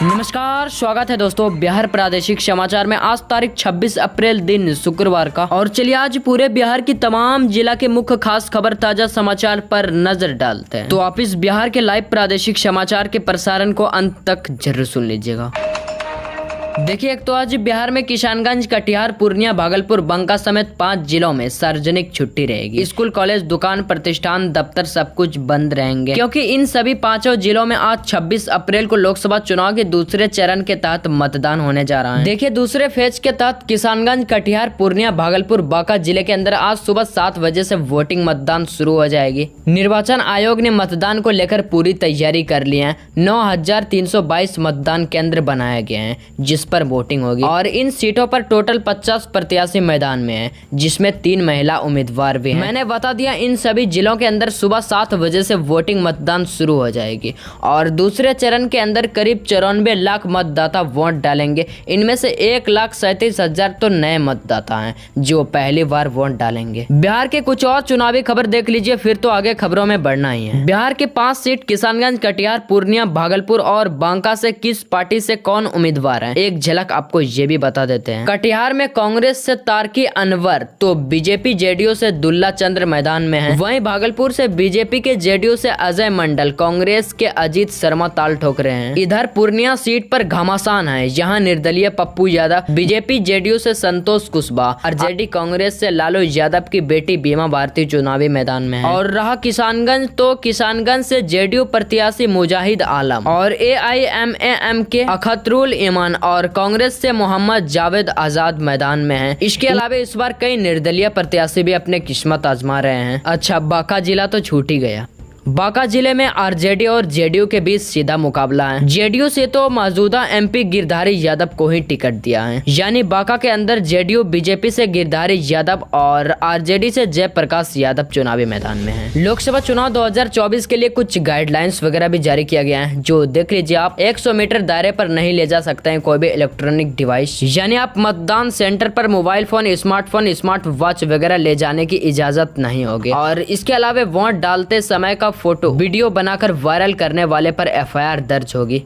नमस्कार, स्वागत है दोस्तों बिहार प्रादेशिक समाचार में। आज तारीख 26 अप्रैल दिन शुक्रवार का, और चलिए आज पूरे बिहार की तमाम जिला के मुख्य खास खबर ताजा समाचार पर नजर डालते हैं। तो आप इस बिहार के लाइव प्रादेशिक समाचार के प्रसारण को अंत तक जरूर सुन लीजिएगा। देखिए, एक तो आज बिहार में किशनगंज, कटिहार, पूर्णिया, भागलपुर, बांका समेत 5 जिलों में सार्वजनिक छुट्टी रहेगी। स्कूल, कॉलेज, दुकान, प्रतिष्ठान, दफ्तर सब कुछ बंद रहेंगे, क्योंकि इन सभी 5 जिलों में आज 26 अप्रैल को लोकसभा चुनाव के दूसरे चरण के तहत मतदान होने जा रहा है। देखिए, दूसरे फेज के तहत किशनगंज, कटिहार, पूर्णिया, भागलपुर, बांका जिले के अंदर आज सुबह 7 बजे से वोटिंग मतदान शुरू हो जाएगी। निर्वाचन आयोग ने मतदान को लेकर पूरी तैयारी कर ली है। 9,322 मतदान केंद्र बनाए गए हैं जिस पर वोटिंग होगी, और इन सीटों पर टोटल 50 प्रत्याशी मैदान में हैं, जिसमें 3 महिला उम्मीदवार भी हैं। मैंने बता दिया, इन सभी जिलों के अंदर सुबह 7 बजे से वोटिंग मतदान शुरू हो जाएगी, और दूसरे चरण के अंदर करीब 94 लाख मतदाता वोट डालेंगे। इनमें से 1,37,000 तो नए मतदाता हैं जो पहली बार वोट डालेंगे। बिहार के कुछ और चुनावी खबर देख लीजिए, फिर तो आगे खबरों में बढ़ना ही है। बिहार के 5 सीट किशनगंज, कटिहार, पूर्णिया, भागलपुर और बांका से किस पार्टी से कौन उम्मीदवार है, एक झलक आपको ये भी बता देते हैं। कटिहार में कांग्रेस से तारकी अनवर तो बीजेपी जेडीयू से दुल्ला चंद्र मैदान में है। वहीं भागलपुर से बीजेपी के जेडीयू से अजय मंडल, कांग्रेस के अजीत शर्मा ताल ठोक रहे हैं। इधर पूर्णिया सीट पर घमासान है, यहाँ निर्दलीय पप्पू यादव, बीजेपी जेडीयू से संतोष कुशवाहा, आरजेडी कांग्रेस से लालू यादव की बेटी बीमा भारती चुनावी मैदान में है। और रहा किशनगंज, तो किशनगंज से जेडीयू प्रत्याशी मुजाहिद आलम और AIMAM के अखतरुल ईमान और कांग्रेस से मोहम्मद जावेद आजाद मैदान में हैं। इसके अलावा इस बार कई निर्दलीय प्रत्याशी भी अपने किस्मत आजमा रहे हैं। अच्छा, बांका जिला तो छूट ही गया। बांका जिले में आरजेडी और जेडीयू के बीच सीधा मुकाबला है। जेडीयू से तो मौजूदा MP गिरधारी यादव को ही टिकट दिया है, यानी बांका के अंदर जेडीयू बीजेपी से गिरधारी यादव और आरजेडी से जयप्रकाश यादव चुनावी मैदान में है। लोकसभा चुनाव 2024 के लिए कुछ गाइडलाइंस वगैरह भी जारी किया गया है, जो देख लीजिए आप। 100 मीटर दायरे पर नहीं ले जा सकते हैं कोई भी इलेक्ट्रॉनिक डिवाइस, यानी आप मतदान सेंटर पर mobile phone, smartphone, smart watch वगैरह ले जाने की इजाजत नहीं होगी। और इसके अलावा वोट डालते समय का फोटो वीडियो बनाकर वायरल करने वाले पर FIR दर्ज होगी।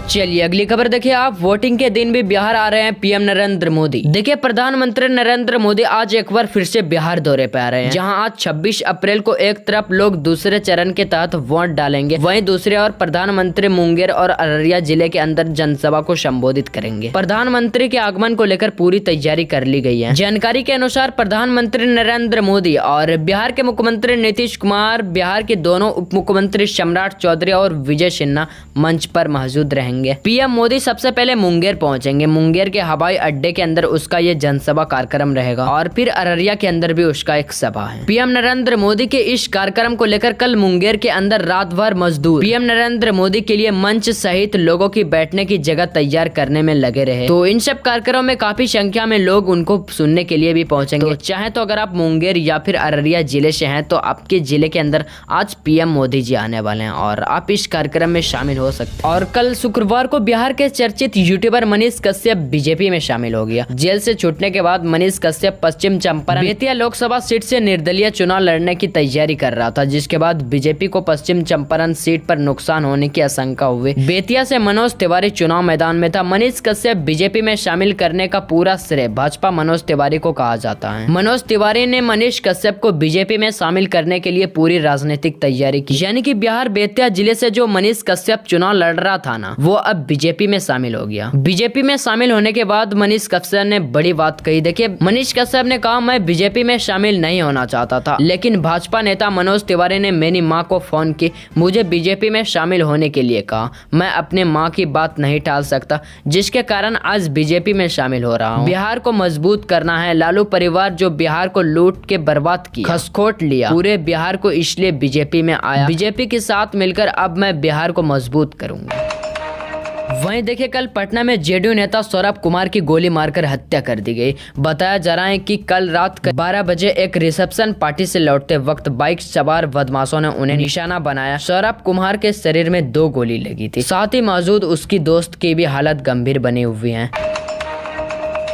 चलिए अगली खबर देखिए आप। वोटिंग के दिन भी बिहार आ रहे हैं PM नरेंद्र मोदी। देखिए, प्रधानमंत्री नरेंद्र मोदी आज एक बार फिर से बिहार दौरे पे आ रहे हैं, जहां आज 26 अप्रैल को एक तरफ लोग दूसरे चरण के तहत वोट डालेंगे, वहीं दूसरे ओर प्रधानमंत्री मुंगेर और अररिया जिले के अंदर जनसभा को संबोधित करेंगे। प्रधानमंत्री के आगमन को लेकर पूरी तैयारी कर ली गई है। जानकारी के अनुसार प्रधानमंत्री नरेंद्र मोदी और बिहार के मुख्यमंत्री नीतीश कुमार, बिहार के दोनों उप मुख्यमंत्री सम्राट चौधरी और विजय सिन्हा मंच पर मौजूद रहेंगे। PM मोदी सबसे पहले मुंगेर पहुंचेंगे। मुंगेर के हवाई अड्डे के अंदर उसका ये जनसभा कार्यक्रम रहेगा, और फिर अररिया के अंदर भी उसका एक सभा है। PM नरेंद्र मोदी के इस कार्यक्रम को लेकर कल मुंगेर के अंदर रात भर मजदूर PM नरेंद्र मोदी के लिए मंच सहित लोगों की बैठने की जगह तैयार करने में लगे रहे। तो इन सब कार्यक्रमों में काफी संख्या में लोग उनको सुनने के लिए भी पहुंचेंगे। तो चाहे तो अगर आप मुंगेर या फिर अररिया जिले से हैं, तो आपके जिले के अंदर आज PM मोदी जी आने वाले हैं, और आप इस कार्यक्रम में शामिल हो सकते हैं। और कल शुक्रवार को बिहार के चर्चित यूट्यूबर मनीष कश्यप बीजेपी में शामिल हो गया। जेल से छूटने के बाद मनीष कश्यप पश्चिम चंपारण बेतिया लोकसभा सीट से निर्दलीय चुनाव लड़ने की तैयारी कर रहा था, जिसके बाद बीजेपी को पश्चिम चंपारण सीट पर नुकसान होने की आशंका हुई। बेतिया से मनोज तिवारी चुनाव मैदान में था। मनीष कश्यप बीजेपी में शामिल करने का पूरा श्रेय भाजपा मनोज तिवारी को कहा जाता है। मनोज तिवारी ने मनीष कश्यप को बीजेपी में शामिल करने के लिए पूरी राजनीतिक तैयारी की, यानी कि बिहार बेतिया जिले से जो मनीष कश्यप चुनाव लड़ रहा था ना, वो अब बीजेपी में शामिल हो गया। बीजेपी में शामिल होने के बाद मनीष कश्यप ने बड़ी बात कही। देखिए, मनीष कश्यप ने कहा, मैं बीजेपी में शामिल नहीं होना चाहता था, लेकिन भाजपा नेता मनोज तिवारी ने मेरी मां को फोन की, मुझे बीजेपी में शामिल होने के लिए कहा। मैं अपने मां की बात नहीं टाल सकता, जिसके कारण आज बीजेपी में शामिल हो रहा हूं। बिहार को मजबूत करना है। लालू परिवार जो बिहार को लूट के बर्बाद किया, खसखोट लिया पूरे बिहार को, इसलिए बीजेपी में आया। बीजेपी के साथ मिलकर अब मैं बिहार को मजबूत करूंगा। वहीं देखिए, कल पटना में जेडीयू नेता सौरभ कुमार की गोली मारकर हत्या कर दी गई। बताया जा रहा है कि कल रात 12 बजे एक रिसेप्शन पार्टी से लौटते वक्त बाइक सवार बदमाशों ने उन्हें निशाना बनाया। सौरभ कुमार के शरीर में 2 गोली लगी थी। साथ ही मौजूद उसकी दोस्त की भी हालत गंभीर बनी हुई है।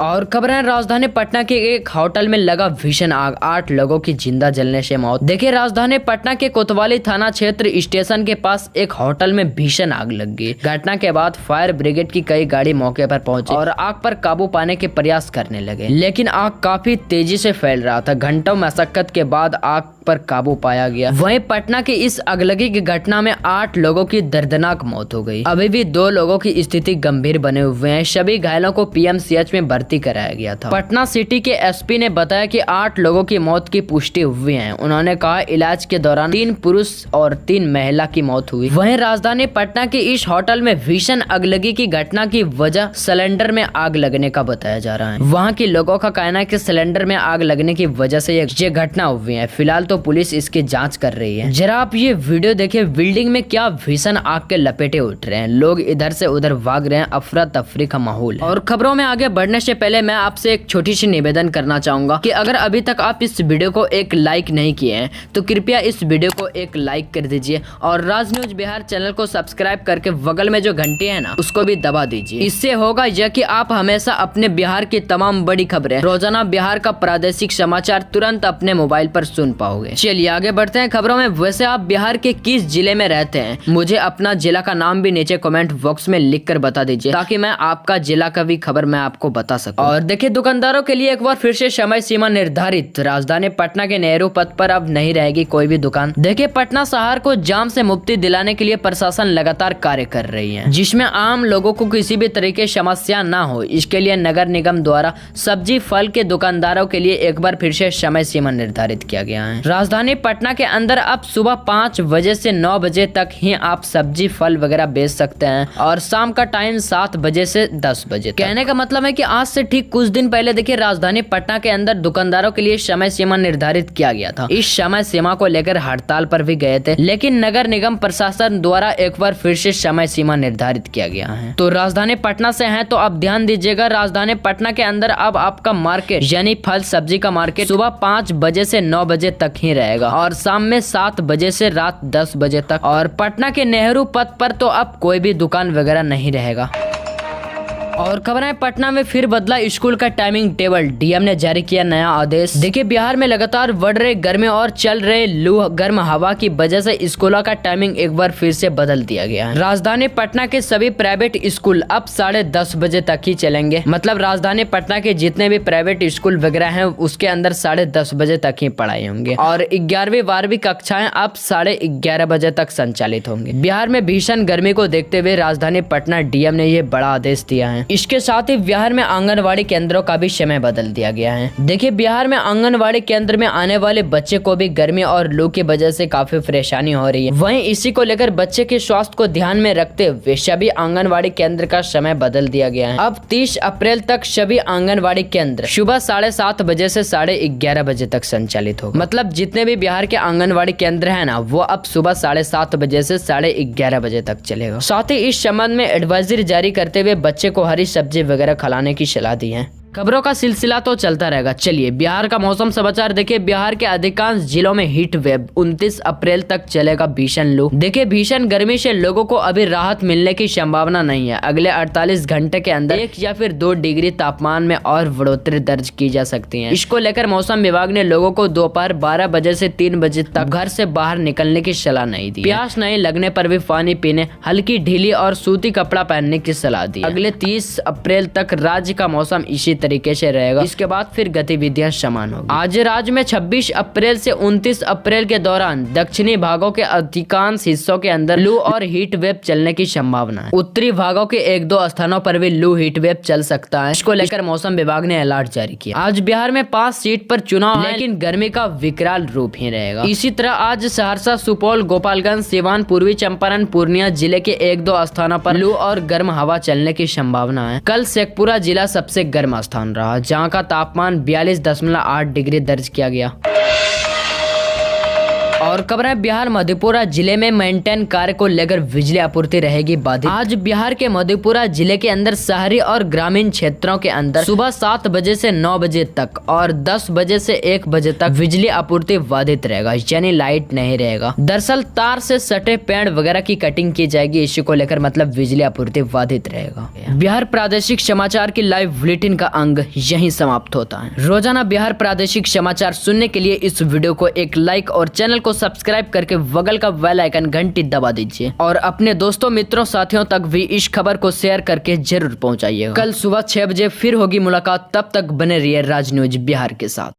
और खबर है राजधानी पटना के एक होटल में लगा भीषण आग, 8 लोगों की जिंदा जलने से मौत। देखिए राजधानी पटना के कोतवाली थाना क्षेत्र स्टेशन के पास एक होटल में भीषण आग लग गई। घटना के बाद फायर ब्रिगेड की कई गाड़ी मौके पर पहुंची और आग पर काबू पाने के प्रयास करने लगे, लेकिन आग काफी तेजी से फैल रहा था। घंटों मशक्कत के बाद आग पर काबू पाया गया। वहीं पटना की इस अगलगी की घटना में 8 लोगों की दर्दनाक मौत हो गई। अभी भी 2 लोगों की स्थिति गंभीर बने हुए हैं। सभी घायलों को पीएमसीएच में भर्ती कराया गया था। पटना सिटी के एसपी ने बताया कि 8 लोगों की मौत की पुष्टि हुई है। उन्होंने कहा इलाज के दौरान 3 पुरुष और 3 महिला की मौत हुई। वहीं राजधानी पटना के इस होटल में भीषण अगलगी की घटना की वजह सिलेंडर में आग लगने का बताया जा रहा है। वहाँ के लोगों का कहना है कि सिलेंडर में आग लगने की वजह से ये घटना हुई है। फिलहाल तो पुलिस इसकी जांच कर रही है। जरा आप ये वीडियो देखिए, बिल्डिंग में क्या भीषण आग के लपेटे उठ रहे हैं। लोग इधर से उधर भाग रहे हैं, अफरा तफरी का माहौल। और खबरों में आगे बढ़ने से पहले मैं आपसे एक छोटी सी निवेदन करना चाहूंगा कि अगर अभी तक आप इस वीडियो को एक लाइक नहीं किए हैं तो कृपया इस वीडियो को एक लाइक कर दीजिए और राज न्यूज बिहार चैनल को सब्सक्राइब करके बगल में जो घंटी है ना उसको भी दबा दीजिए। इससे होगा यह कि आप हमेशा अपने बिहार की तमाम बड़ी खबरें, रोजाना बिहार का प्रादेशिक समाचार तुरंत अपने मोबाइल पर सुन पाओगे। चलिए आगे बढ़ते हैं खबरों में। वैसे आप बिहार के किस जिले में रहते हैं, मुझे अपना जिला का नाम भी नीचे कमेंट बॉक्स में लिख कर बता दीजिए ताकि मैं आपका जिला का भी खबर मैं आपको बता सकूं। और देखिए दुकानदारों के लिए एक बार फिर से समय सीमा निर्धारित। राजधानी पटना के नेहरू पथ पर अब नहीं रहेगी कोई भी दुकान। देखिए पटना शहर को जाम से मुक्ति दिलाने के लिए प्रशासन लगातार कार्य कर रही है, जिसमें आम लोगों को किसी भी तरीके समस्या ना हो। इसके लिए नगर निगम द्वारा सब्जी फल के दुकानदारों के लिए एक बार फिर से समय सीमा निर्धारित किया गया है। राजधानी पटना के अंदर अब सुबह 5 बजे से 9 बजे तक ही आप सब्जी फल वगैरह बेच सकते हैं और शाम का टाइम 7 बजे से 10 बजे। कहने का मतलब है कि आज से ठीक कुछ दिन पहले देखिए राजधानी पटना के अंदर दुकानदारों के लिए समय सीमा निर्धारित किया गया था। इस समय सीमा को लेकर हड़ताल पर भी गए थे, लेकिन नगर निगम प्रशासन द्वारा एक बार फिर से समय सीमा निर्धारित किया गया है। तो राजधानी पटना से हैं तो अब ध्यान दीजिएगा, राजधानी पटना के अंदर अब आपका मार्केट यानी फल सब्जी का मार्केट सुबह 5 बजे से 9 बजे तक ही रहेगा और शाम में 7 बजे से रात 10 बजे तक। और पटना के नेहरू पथ पर तो अब कोई भी दुकान वगैरह नहीं रहेगा। और खबर है पटना में फिर बदला स्कूल का टाइमिंग टेबल, डीएम ने जारी किया नया आदेश। देखिए बिहार में लगातार बढ़ रहे गर्मी और चल रहे लू गर्म हवा की वजह से स्कूलों का टाइमिंग एक बार फिर से बदल दिया गया है। राजधानी पटना के सभी प्राइवेट स्कूल अब 10:30 बजे तक ही चलेंगे। मतलब राजधानी पटना के जितने भी प्राइवेट स्कूल वगैरह हैं उसके अंदर 10:30 बजे तक ही पढ़ाई होंगे और 11वीं 12वीं कक्षाएं अब 11:30 बजे तक संचालित होंगे। बिहार में भीषण गर्मी को देखते हुए राजधानी पटना डीएम ने यह बड़ा आदेश दिया है। इसके साथ ही बिहार में आंगनवाड़ी केंद्रों का भी समय बदल दिया गया है। देखिए बिहार में आंगनवाड़ी केंद्र में आने वाले बच्चे को भी गर्मी और लू की वजह से काफी परेशानी हो रही है। वहीं इसी को लेकर बच्चे के स्वास्थ्य को ध्यान में रखते हुए सभी आंगनवाड़ी केंद्र का समय बदल दिया गया है। अब 30 अप्रैल तक सभी आंगनवाड़ी केंद्र सुबह 7:30 बजे से 11:30 बजे तक संचालित हो। मतलब जितने भी बिहार के आंगनवाड़ी केंद्र है ना वो अब सुबह 7:30 बजे से 11:30 बजे तक चलेगा। साथ ही इस संबंध में एडवाइजरी जारी करते हुए बच्चे को हरी सब्जी वगैरह खिलाने की सलाह दी है। खबरों का सिलसिला तो चलता रहेगा। चलिए बिहार का मौसम समाचार देखिए। बिहार के अधिकांश जिलों में हीट वेव 29 अप्रैल तक चलेगा भीषण लू। देखिए भीषण गर्मी से लोगों को अभी राहत मिलने की संभावना नहीं है। अगले 48 घंटे के अंदर 1 या फिर 2 डिग्री तापमान में और बढ़ोतरी दर्ज की जा सकती है। इसको लेकर मौसम विभाग ने लोगों को दोपहर 12 बजे से 3 बजे तक घर से बाहर निकलने की सलाह नहीं दी। प्यास नहीं लगने पर भी पानी पीने, हल्की ढीली और सूती कपड़ा पहनने की सलाह दी। अगले 30 अप्रैल तक राज्य का मौसम इसी तरीके से रहेगा। इसके बाद फिर गतिविधियां समान होगी। आज राज्य में 26 अप्रैल से 29 अप्रैल के दौरान दक्षिणी भागों के अधिकांश हिस्सों के अंदर लू और हीट वेव चलने की संभावना है। उत्तरी भागों के 1-2 स्थानों पर भी लू हीट वेव चल सकता है। इसको लेकर मौसम विभाग ने अलर्ट जारी किया। आज बिहार में 5 सीट पर चुनाव है, लेकिन गर्मी का विकराल रूप ही रहेगा। इसी तरह आज सहरसा, सुपौल, गोपालगंज, सिवान, पूर्वी चंपारण, पूर्णिया जिले के 1-2 स्थानों पर लू और गर्म हवा चलने की संभावना है। कल शेखपुरा जिला सबसे गर्म स्थान रहा, जहां का तापमान 42.8 डिग्री दर्ज किया गया। और खबर है बिहार मधेपुरा जिले में मेंटेन कार्य को लेकर बिजली आपूर्ति रहेगी बाधित। आज बिहार के मधेपुरा जिले के अंदर शहरी और ग्रामीण क्षेत्रों के अंदर सुबह 7 बजे से 9 बजे तक और 10 बजे से 1 बजे तक बिजली आपूर्ति बाधित रहेगा, यानी लाइट नहीं रहेगा। दरअसल तार से सटे पेड़ वगैरह की कटिंग की जाएगी, इसी को लेकर मतलब बिजली आपूर्ति बाधित रहेगा। बिहार प्रादेशिक समाचार की लाइव बुलेटिन का अंग यहीं समाप्त होता है। रोजाना बिहार प्रादेशिक समाचार सुनने के लिए इस वीडियो को एक लाइक और चैनल को सब्सक्राइब करके बगल का बेल आइकन घंटी दबा दीजिए और अपने दोस्तों मित्रों साथियों तक भी इस खबर को शेयर करके जरूर पहुंचाइएगा। कल सुबह 6 बजे फिर होगी मुलाकात, तब तक बने रहिए राज न्यूज बिहार के साथ।